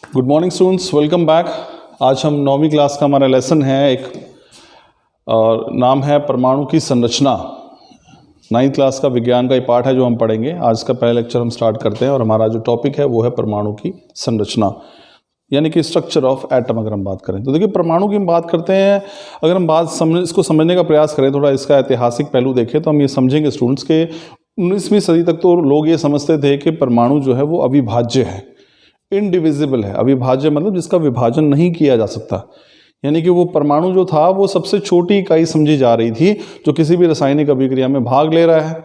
Good morning students, welcome back. आज हम 9वीं class का हमारा लेसन है एक और नाम है परमाणु की संरचना। 9th क्लास का विज्ञान का ये पार्ट है जो हम पढ़ेंगे। आज का पहला लेक्चर हम स्टार्ट करते हैं और हमारा जो टॉपिक है वो है परमाणु की संरचना, यानी कि स्ट्रक्चर ऑफ एटम। अगर हम बात करें तो देखिए, परमाणु की हम बात करते हैं। अगर हम इसको समझने का प्रयास करें, थोड़ा इसका ऐतिहासिक पहलू देखें तो हम ये समझेंगे स्टूडेंट्स के 19वीं सदी तक तो लोग ये समझते थे कि परमाणु जो है वो अविभाज्य है, इनडिविजिबल है। अविभाज्य मतलब जिसका विभाजन नहीं किया जा सकता, यानी कि वो परमाणु जो था वो सबसे छोटी इकाई समझी जा रही थी जो किसी भी रासायनिक अभिक्रिया में भाग ले रहा है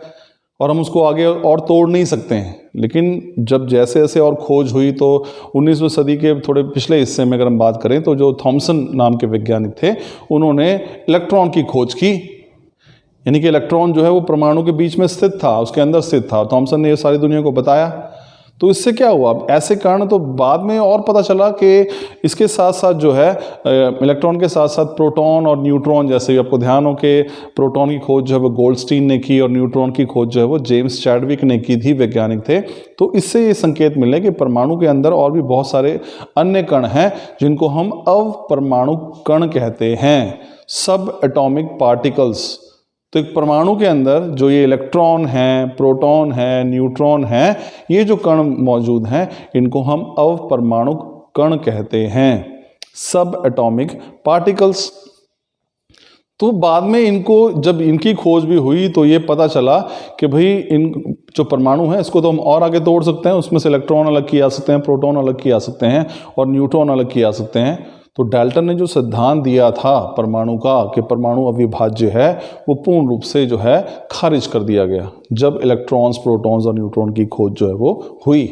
और हम उसको आगे और तोड़ नहीं सकते हैं। लेकिन जब जैसे जैसे और खोज हुई तो 19वीं सदी के थोड़े पिछले हिस्से में अगर हम बात करें तो जो थॉमसन नाम के वैज्ञानिक थे, उन्होंने इलेक्ट्रॉन की खोज की। यानी कि इलेक्ट्रॉन जो है वो परमाणु के बीच में स्थित था, उसके अंदर स्थित था। थॉमसन ने ये सारी दुनिया को बताया। तो इससे क्या हुआ, ऐसे कारण तो बाद में और पता चला कि इसके साथ साथ जो है इलेक्ट्रॉन के साथ साथ प्रोटॉन और न्यूट्रॉन, जैसे आपको ध्यान हो कि प्रोटॉन की खोज जो है वो गोल्डस्टीन ने की और न्यूट्रॉन की खोज जो है वो जेम्स चैडविक ने की थी, वैज्ञानिक थे। तो इससे ये संकेत मिले कि परमाणु के अंदर और भी बहुत सारे अन्य कण हैं जिनको हम अवपरमाणु कण कहते हैं, सब एटॉमिक पार्टिकल्स। तो एक परमाणु के अंदर जो ये इलेक्ट्रॉन हैं, प्रोटॉन है, न्यूट्रॉन हैं, ये जो कण मौजूद हैं इनको हम अवपरमाणु कण कहते हैं, सब एटॉमिक पार्टिकल्स। तो बाद में इनको जब इनकी खोज भी हुई तो ये पता चला कि भाई इन जो परमाणु है इसको तो हम और आगे तोड़ सकते हैं, उसमें से इलेक्ट्रॉन अलग किए जा सकते हैं, प्रोटॉन अलग किए जा सकते हैं और न्यूट्रॉन अलग किए जा सकते हैं। तो डाल्टन ने जो सिद्धांत दिया था परमाणु का कि परमाणु अविभाज्य है, वो पूर्ण रूप से जो है खारिज कर दिया गया जब इलेक्ट्रॉन्स, प्रोटॉन्स और न्यूट्रॉन की खोज जो है वो हुई।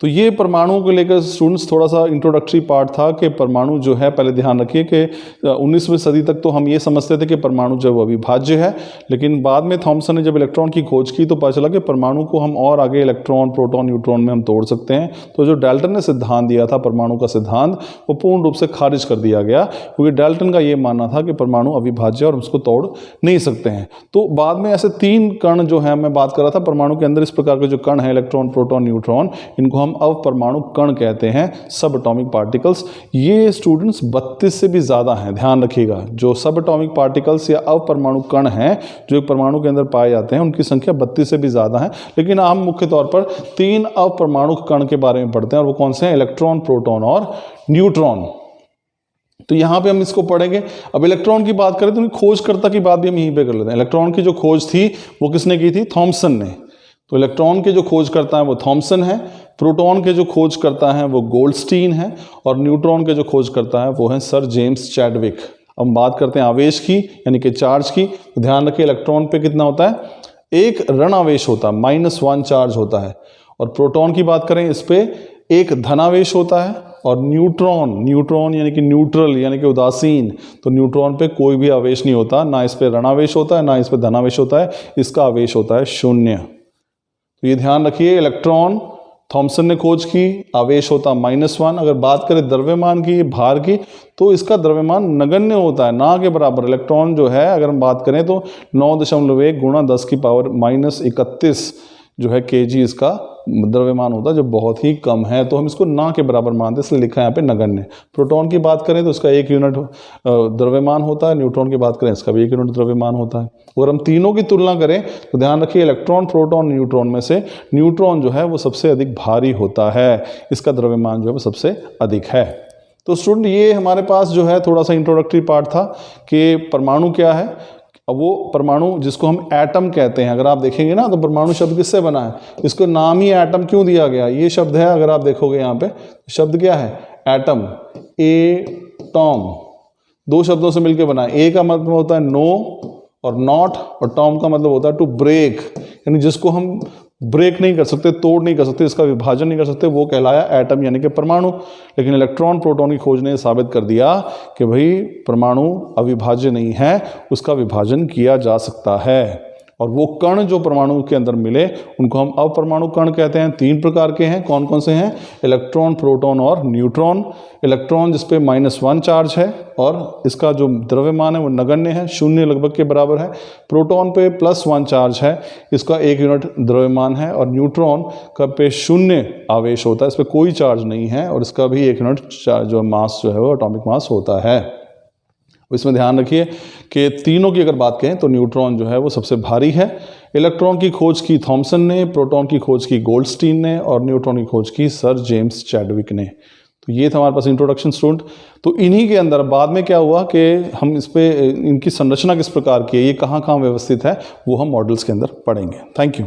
तो ये परमाणु को लेकर स्टूडेंट्स थोड़ा सा इंट्रोडक्टरी पार्ट था कि परमाणु जो है, पहले ध्यान रखिए कि 19वीं सदी तक तो हम ये समझते थे कि परमाणु जो है वो अविभाज्य है, लेकिन बाद में थॉमसन ने जब इलेक्ट्रॉन की खोज की तो पता चला कि परमाणु को हम और आगे इलेक्ट्रॉन, प्रोटॉन, न्यूट्रॉन में हम तोड़ सकते हैं। तो जो डाल्टन ने सिद्धांत दिया था परमाणु का सिद्धांत, वो पूर्ण रूप से खारिज कर दिया गया, क्योंकि डाल्टन का ये मानना था कि परमाणु अविभाज्य और हम उसको तोड़ नहीं सकते हैं। तो बाद में ऐसे 3 कण जो है, मैं बात कर रहा था परमाणु के अंदर इस प्रकार के जो कण है, इलेक्ट्रॉन, प्रोटॉन, न्यूट्रॉन, इनको हम अवपरमाणु कण कहते हैं, सब एटॉमिक पार्टिकल्स। ये स्टूडेंट्स 32 से भी ज़्यादा हैं, ध्यान रखिएगा। जो सब एटॉमिक पार्टिकल्स या अवपरमाणु कण हैं जो एक परमाणु के अंदर पाए जाते हैं, उनकी संख्या 32 से भी ज़्यादा है। लेकिन हम मुख्य तौर पर 3 अवपरमाणु कण के बारे में पढ़ते हैं और वो कौन से हैं? इलेक्ट्रॉन, प्रोटॉन और न्यूट्रॉन। तो यहाँ पे हम इसको पढ़ेंगे। अब इलेक्ट्रॉन की बात करें तो खोजकर्ता की बात भी हम यहीं पे कर लेते हैं। इलेक्ट्रॉन की जो खोज थी वो किसने की थी? थॉमसन ने। तो इलेक्ट्रॉन के जो खोज करता है वो थॉमसन है, प्रोटॉन के जो खोज करता है वो गोल्डस्टीन है और न्यूट्रॉन के जो खोज करता है वो है सर जेम्स चैडविक। अब हम बात करते हैं आवेश की, यानी कि चार्ज की। तो ध्यान रखिए, इलेक्ट्रॉन पे कितना होता है? एक ऋण आवेश होता है, -1 चार्ज होता है। और प्रोटॉन की बात करें, इस पे एक धनावेश होता है। और न्यूट्रॉन यानी कि न्यूट्रल, यानी कि उदासीन, तो न्यूट्रॉन पे कोई भी आवेश नहीं होता, ना इस पे ऋणावेश होता है ना इस पे धनावेश होता है, इसका आवेश होता है 0। तो ये ध्यान रखिए, इलेक्ट्रॉन थॉमसन ने खोज की, आवेश होता -1। अगर बात करें द्रव्यमान की, भार की, तो इसका द्रव्यमान नगण्य होता है, ना के बराबर। इलेक्ट्रॉन जो है अगर हम बात करें तो 9.1 × 10⁻31 जो है kg इसका द्रव्यमान होता है, जो बहुत ही कम है। तो हम इसको ना के बराबर मानते हैं, इसलिए लिखा है यहाँ पे नगण्य। प्रोटॉन की बात करें तो इसका 1 यूनिट द्रव्यमान होता है। न्यूट्रॉन की बात करें, इसका भी 1 यूनिट द्रव्यमान होता है। और हम तीनों की तुलना करें तो ध्यान रखिए, इलेक्ट्रॉन, प्रोटॉन, न्यूट्रॉन में से न्यूट्रॉन जो है वो सबसे अधिक भारी होता है, इसका द्रव्यमान जो है वो सबसे अधिक है। तो स्टूडेंट, ये हमारे पास जो है थोड़ा सा इंट्रोडक्टरी पार्ट था कि परमाणु क्या है। अब वो परमाणु जिसको हम एटम कहते हैं, अगर आप देखेंगे ना तो परमाणु शब्द किससे बना है? इसको नाम ही एटम क्यों दिया गया? ये शब्द है, अगर आप देखोगे यहाँ पे शब्द क्या है? एटम, एटॉम, 2 शब्दों से मिलकर बना है। ए का मतलब होता है नो और नॉट, और टॉम का मतलब होता है टू ब्रेक, यानी जिसको हम ब्रेक नहीं कर सकते, तोड़ नहीं कर सकते, इसका विभाजन नहीं कर सकते, वो कहलाया एटम, यानी कि परमाणु। लेकिन इलेक्ट्रॉन, प्रोटॉन की खोज ने साबित कर दिया कि भाई परमाणु अविभाज्य नहीं है, उसका विभाजन किया जा सकता है। और वो कण जो परमाणु के अंदर मिले उनको हम अपरमाणु कण कहते हैं। 3 प्रकार के हैं, कौन कौन से हैं? इलेक्ट्रॉन, प्रोटॉन और न्यूट्रॉन। इलेक्ट्रॉन जिस पे -1 चार्ज है और इसका जो द्रव्यमान है वो नगण्य है, 0 लगभग के बराबर है। प्रोटॉन पे +1 चार्ज है, इसका 1 यूनिट द्रव्यमान है। और न्यूट्रॉन का पे 0 आवेश होता है, इस पर कोई चार्ज नहीं है और इसका भी 1 यूनिट जो मास जो है वो एटॉमिक मास होता है। इसमें ध्यान रखिए कि तीनों की अगर बात करें तो न्यूट्रॉन जो है वो सबसे भारी है। इलेक्ट्रॉन की खोज की थॉमसन ने, प्रोटॉन की खोज की गोल्डस्टीन ने और न्यूट्रॉन की खोज की सर जेम्स चैडविक ने। तो ये था हमारे पास इंट्रोडक्शन स्टूडेंट। तो इन्हीं के अंदर बाद में क्या हुआ कि हम इस पे इनकी संरचना किस प्रकार की है, ये कहाँ कहाँ व्यवस्थित है, वो हम मॉडल्स के अंदर पढ़ेंगे। Thank you.